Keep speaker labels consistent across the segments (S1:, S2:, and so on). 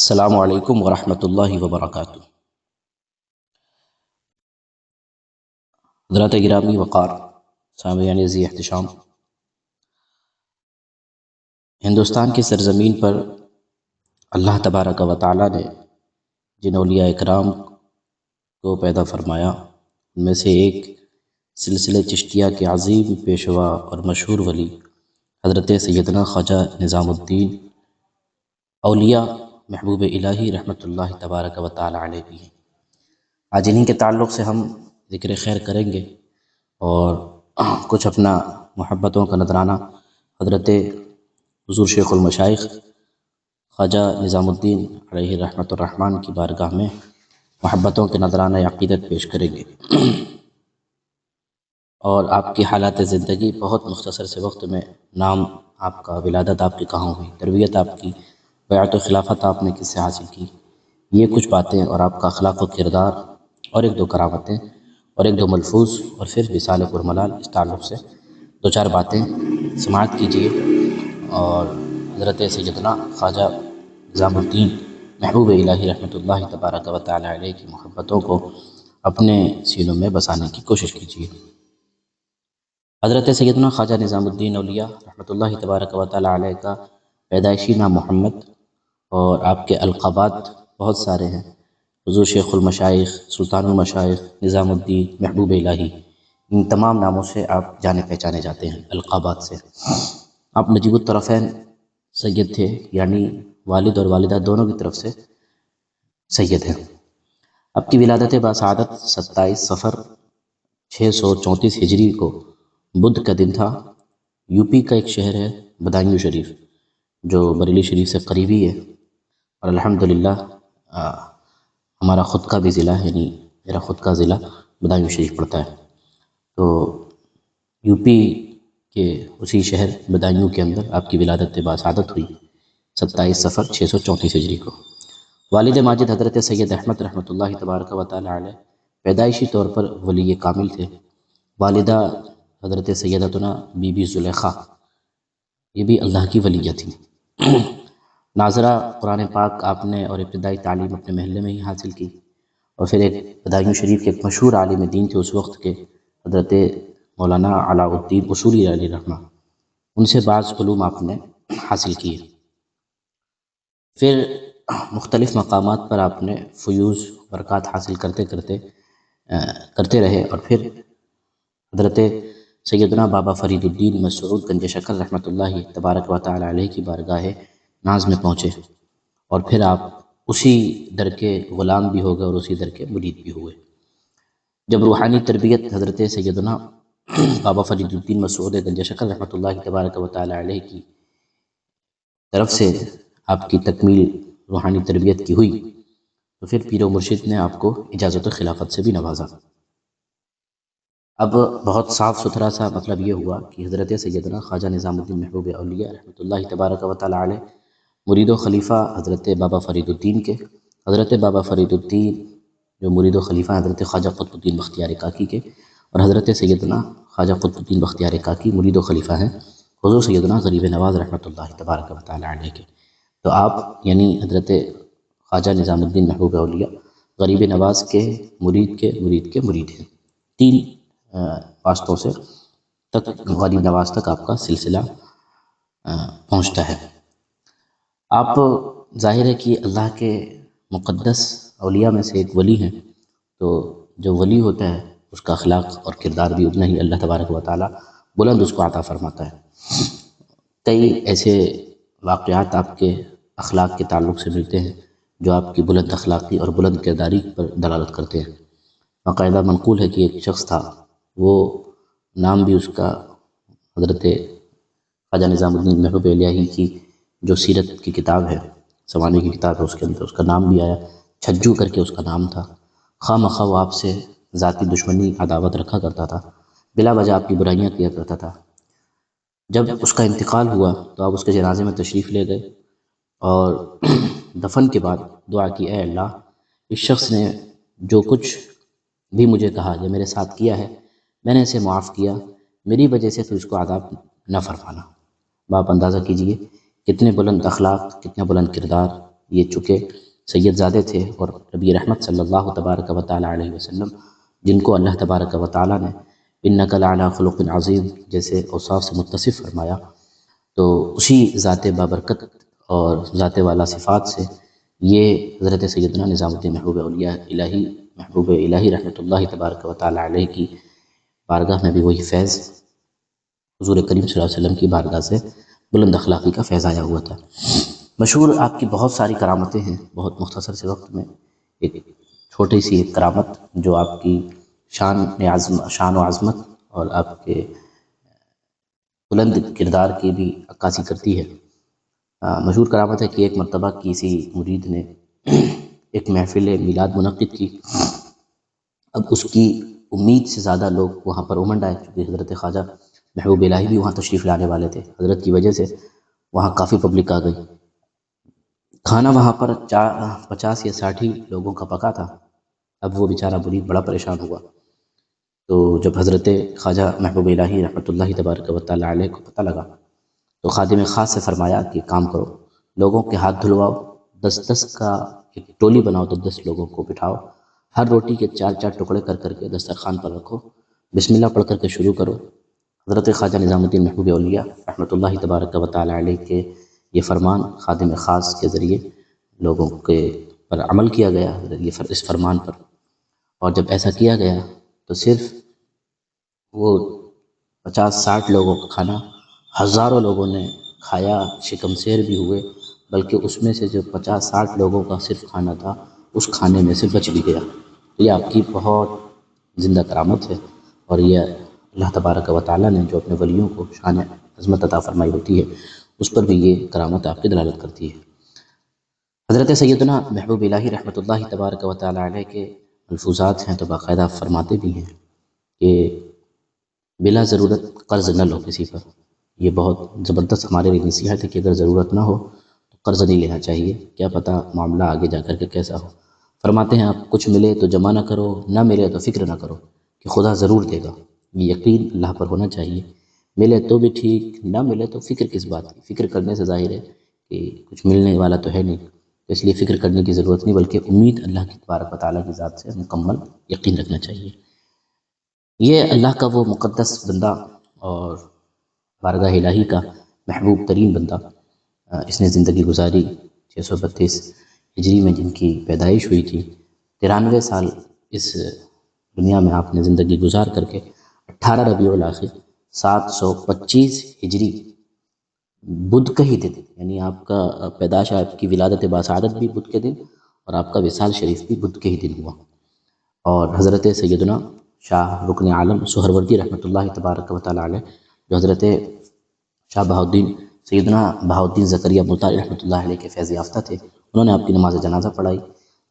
S1: السلام علیکم ورحمۃ اللہ وبرکاتہ۔ حضرات گرامی وقار، سامعین ذی احتشام، ہندوستان کی سرزمین پر اللہ تبارک و تعالیٰ نے جن اولیاء اکرام کو پیدا فرمایا ان میں سے ایک سلسلہ چشتیہ کے عظیم پیشوا اور مشہور ولی حضرت سیدنا خواجہ نظام الدین اولیاء محبوب الہی رحمۃ اللہ تبارک و تعالیٰ علیہ بھی ہیں۔ آج انہی کے تعلق سے ہم ذکر خیر کریں گے اور کچھ اپنا محبتوں کا نذرانہ حضرت حضور شیخ المشائخ خواجہ نظام الدین علیہ رحمۃ الرحمن کی بارگاہ میں محبتوں کے نذرانہ عقیدت پیش کریں گے، اور آپ کی حالات زندگی بہت مختصر سے وقت میں، نام آپ کا، ولادت آپ کی کہاں ہوئی، تربیت آپ کی، بیعت و خلافت آپ نے کس سے حاصل کی، یہ کچھ باتیں، اور آپ کا اخلاق و کردار، اور ایک دو کرامتیں، اور ایک دو ملفوظ، اور پھر وصال پرملال، اس تعلق سے دو چار باتیں سماعت کیجیے، اور حضرت سیدنا خواجہ نظام الدین محبوب الہی رحمۃ اللہ تبارک و تعالیٰ علیہ کی محبتوں کو اپنے سینوں میں بسانے کی کوشش کیجیے۔ حضرت سیدنا خواجہ نظام الدین اولیاء رحمۃ اللہ تبارک و تعالیٰ علیہ کا پیدائشی نام محمد، اور آپ کے القابات بہت سارے ہیں: حضور شیخ المشائخ، سلطان المشائخ، نظام الدین، محبوب الہی، ان تمام ناموں سے آپ جانے پہچانے جاتے ہیں، القابات سے۔ آپ نجیب الطرفین سید تھے، یعنی والد اور والدہ دونوں کی طرف سے سید ہیں۔ آپ کی ولادت باسعادت 27 صفر 634 ہجری کو بدھ کا دن تھا۔ یو پی کا ایک شہر ہے بدایوں شریف، جو بریلی شریف سے قریبی ہے، اور الحمدللہ ہمارا خود کا بھی ضلع ہے، یعنی میرا خود کا ضلع بدایوں شریف پڑتا ہے۔ تو یو پی کے اسی شہر بدایوں کے اندر آپ کی ولادت باسعادت ہوئی 27 صفر 634 ہجری کو۔ والد ماجد حضرت سید احمد رحمۃ اللہ تبارک و تعالیٰ علیہ پیدائشی طور پر ولی کامل تھے۔ والدہ حضرت سیدتنا بی بی زلیخا، یہ بھی اللہ کی ولیہ تھی۔ ناظرہ قرآن پاک آپ نے اور ابتدائی تعلیم اپنے محلے میں ہی حاصل کی، اور پھر ایک بدایوں شریف کے ایک مشہور عالم دین تھے اس وقت کے، حضرت مولانا علاء الدین اصولی علیہ رحمہ، ان سے بعض علوم آپ نے حاصل کیے۔ پھر مختلف مقامات پر آپ نے فیوض برکات حاصل کرتے رہے، اور پھر حضرت سیدنا بابا فرید الدین مسعود گنج شکر رحمۃ اللہ تبارک و تعالیٰ علیہ کی بارگاہ ناز میں پہنچے، اور پھر آپ اسی در کے غلام بھی ہو گئے اور اسی در کے مرید بھی ہوئے۔ جب روحانی تربیت حضرت سیدنا بابا فرید الدین مسعود گنج شکر رحمۃ اللہ تبارک و تعالیٰ علیہ کی طرف سے آپ کی تکمیل روحانی تربیت کی ہوئی، تو پھر پیر و مرشد نے آپ کو اجازت خلافت سے بھی نوازا۔ اب بہت صاف ستھرا سا مطلب یہ ہوا کہ حضرت سیدنا خواجہ نظام الدین محبوب اولیاء رحمۃ اللہ تبارک و تعالیٰ علیہ مرید و خلیفہ حضرت بابا فرید الدین کے، حضرت بابا فرید الدین جو مرید و خلیفہ حضرت خواجہ قطب الدین بختیار کاکی کے، اور حضرت سیدنا خواجہ قطب الدین بختیار کاکی مرید و خلیفہ ہیں حضور سیدنا غریب نواز رحمۃ اللہ تبارک و تعالیٰ علیہ کے۔ تو آپ یعنی حضرت خواجہ نظام الدین محبوب اولیاء غریب نواز کے مرید کے مرید کے مرید ہیں۔ تین واسطوں سے تک غریب نواز تک آپ کا سلسلہ پہنچتا ہے۔ آپ ظاہر ہے کہ اللہ کے مقدس اولیاء میں سے ایک ولی ہیں، تو جو ولی ہوتا ہے اس کا اخلاق اور کردار بھی اتنا ہی اللہ تبارک و تعالیٰ بلند اس کو عطا فرماتا ہے۔ کئی ایسے واقعات آپ کے اخلاق کے تعلق سے ملتے ہیں جو آپ کی بلند اخلاقی اور بلند کرداری پر دلالت کرتے ہیں۔ باقاعدہ منقول ہے کہ ایک شخص تھا، وہ نام بھی اس کا حضرت خواجہ نظام الدین محبوب الہی کی جو سیرت کی کتاب ہے، سوانح کی کتاب ہے، اس کے اندر اس کا نام بھی آیا، چھجو کر کے اس کا نام تھا۔ خواہ مخواہ وہ آپ سے ذاتی دشمنی عداوت رکھا کرتا تھا، بلا وجہ آپ کی برائیاں کیا کرتا تھا۔ جب اس کا انتقال ہوا تو آپ اس کے جنازے میں تشریف لے گئے، اور دفن کے بعد دعا کی، اے اللہ، اس شخص نے جو کچھ بھی مجھے کہا یا میرے ساتھ کیا ہے، میں نے اسے معاف کیا، میری وجہ سے تو اس کو عذاب نہ فرمانا۔ باپ اندازہ کیجئے کتنے بلند اخلاق، کتنا بلند کردار یہ چونکہ سید زادے تھے اور نبی رحمت صلی اللہ تبارک و تعالی علیہ وسلم، جن کو اللہ تبارک و تعالی نے انک لعلی خلق عظیم جیسے اوصاف سے متصف فرمایا، تو اسی ذات بابرکت اور ذات والا صفات سے یہ حضرت سیدنا نظام الدین محبوب الہی رحمۃ اللہ تبارک و تعالی علیہ کی بارگاہ میں بھی وہی فیض حضور کریم صلی اللہ علیہ وسلم کی بارگاہ سے بلند اخلاقی کا فیض آیا ہوا تھا۔ مشہور آپ کی بہت ساری کرامتیں ہیں، بہت مختصر سے وقت میں ایک چھوٹی سی ایک کرامت جو آپ کی شان و عظمت اور آپ کے بلند کردار کی بھی عکاسی کرتی ہے۔ مشہور کرامت ہے کہ ایک مرتبہ کسی مرید نے ایک محفل میلاد منعقد کی۔ اب اس کی امید سے زیادہ لوگ وہاں پر امنڈ آئے، کیونکہ حضرت خواجہ محبوب الہی بھی وہاں تشریف لانے والے تھے۔ حضرت کی وجہ سے وہاں کافی پبلک آ گئی۔ کھانا وہاں پر 50 یا 60 لوگوں کا پکا تھا۔ اب وہ بیچارہ مرید بڑا پریشان ہوا، تو جب حضرت خواجہ محبوب الہی رحمۃ اللہ تبارک و تعالی علیہ کو پتہ لگا تو خادم خاص سے فرمایا کہ کام کرو، لوگوں کے ہاتھ دھلواؤ، 10 کا ایک ٹولی بناؤ، 10 لوگوں کو بٹھاؤ، ہر روٹی کے 4 ٹکڑے کر کے دسترخوان پر رکھو، بسم اللہ پڑھ کر کے شروع کرو۔ حضرت خواجہ نظام الدین محبوب اولیاء رحمۃ اللہ تبارک و تعالی علیہ کے یہ فرمان خادم خاص کے ذریعے لوگوں کے پر عمل کیا گیا، اس فرمان پر۔ اور جب ایسا کیا گیا تو صرف وہ 50-60 لوگوں کا کھانا ہزاروں لوگوں نے کھایا، شکم سیر بھی ہوئے، بلکہ اس میں سے جو 50-60 لوگوں کا صرف کھانا تھا اس کھانے میں سے بچ بھی گیا۔ یہ آپ کی بہت زندہ کرامت ہے، اور یہ اللہ تبارک و تعالیٰ نے جو اپنے ولیوں کو شان عظمت عطا فرمائی ہوتی ہے اس پر بھی یہ کرامت آپ کی دلالت کرتی ہے۔ حضرت سیدنا محبوب الہی رحمۃ اللہ تبارک و تعالی علیہ کے ملفوظات ہیں تو باقاعدہ فرماتے بھی ہیں کہ بلا ضرورت قرض نہ لو کسی پر۔ یہ بہت زبردست ہمارے لیے نصیحت ہے کہ اگر ضرورت نہ ہو تو قرض نہیں لینا چاہیے، کیا پتہ معاملہ آگے جا کر کے کیسا ہو۔ فرماتے ہیں آپ کچھ ملے تو جمع نہ کرو، نہ ملے تو فکر نہ کرو کہ خدا ضرور دے گا۔ یہ یقین اللہ پر ہونا چاہیے، ملے تو بھی ٹھیک، نہ ملے تو فکر کس بات کی۔ فکر کرنے سے ظاہر ہے کہ کچھ ملنے والا تو ہے نہیں، تو اس لیے فکر کرنے کی ضرورت نہیں، بلکہ امید اللہ کی تبارک و تعالیٰ کی ذات سے مکمل یقین رکھنا چاہیے۔ یہ اللہ کا وہ مقدس بندہ اور بارگاہ الہی کا محبوب ترین بندہ، اس نے زندگی گزاری 632 ہجری میں، جن کی پیدائش ہوئی تھی 93 سال اس دنیا میں آپ نے زندگی گزار کر کے 18 ربیع الاخر 725 ہجری بدھ کا ہی دن، یعنی آپ کا پیدائش، آپ کی ولادت باسعادت بھی بدھ کے دن اور آپ کا وصال شریف بھی بدھ کے ہی دن ہوا۔ اور حضرت سیدنا شاہ رکن عالم سہروردی رحمۃ اللہ تبارک و تعالی علیہ، جو حضرت شاہ بہاؤالدین سیدنا بہاؤالدین زکریا ملتانی رحمۃ اللہ علیہ کے فیض یافتہ تھے، انہوں نے آپ کی نماز جنازہ پڑھائی،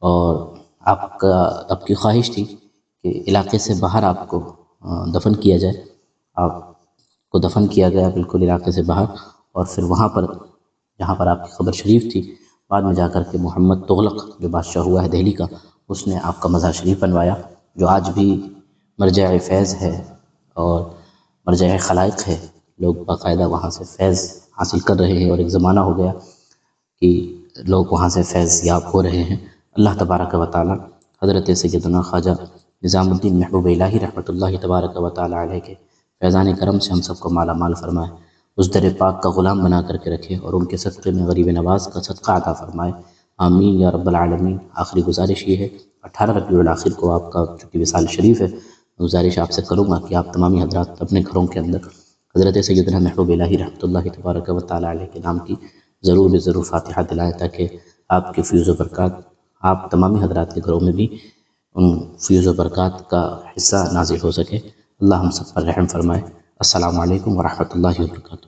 S1: اور آپ کی خواہش تھی کہ علاقے سے باہر آپ کو دفن کیا جائے۔ آپ کو دفن کیا گیا بالکل علاقے سے باہر، اور پھر وہاں پر جہاں پر آپ کی قبر شریف تھی، بعد میں جا کر کے محمد تغلق جو بادشاہ ہوا ہے دہلی کا، اس نے آپ کا مزار شریف بنوایا، جو آج بھی مرجع فیض ہے اور مرجع خلائق ہے۔ لوگ باقاعدہ وہاں سے فیض حاصل کر رہے ہیں، اور ایک زمانہ ہو گیا کہ لوگ وہاں سے فیض یاب ہو رہے ہیں۔ اللہ تبارک و تعالی حضرت سیدنا خواجہ نظام الدین محبوب الہی رحمۃ اللہ تبارک و تعالی علیہ کے فیضان کرم سے ہم سب کو مالا مال فرمائے، اس در پاک کا غلام بنا کر کے رکھے، اور ان کے صدقے میں غریب نواز کا صدقہ عطا فرمائے، آمین یا رب العالمین۔ آخری گزارش یہ ہے، 18 ربیع الاخر کو آپ کا چونکہ وصال شریف ہے، گزارش آپ سے کروں گا کہ آپ تمامی حضرات اپنے گھروں کے اندر حضرت سیدنا محبوب الہی رحمۃ اللہ تبارک و تعالی علیہ کے نام کی ضرور فاتحہ دلائیں، تاکہ آپ کے فیض و برکات آپ تمامی حضرات کے گھروں میں بھی ان فیض و برکات کا حصہ نازل ہو سکے۔ اللہ ہم سب پر رحم فرمائے۔ السلام علیکم ورحمۃ اللہ وبرکاتہ۔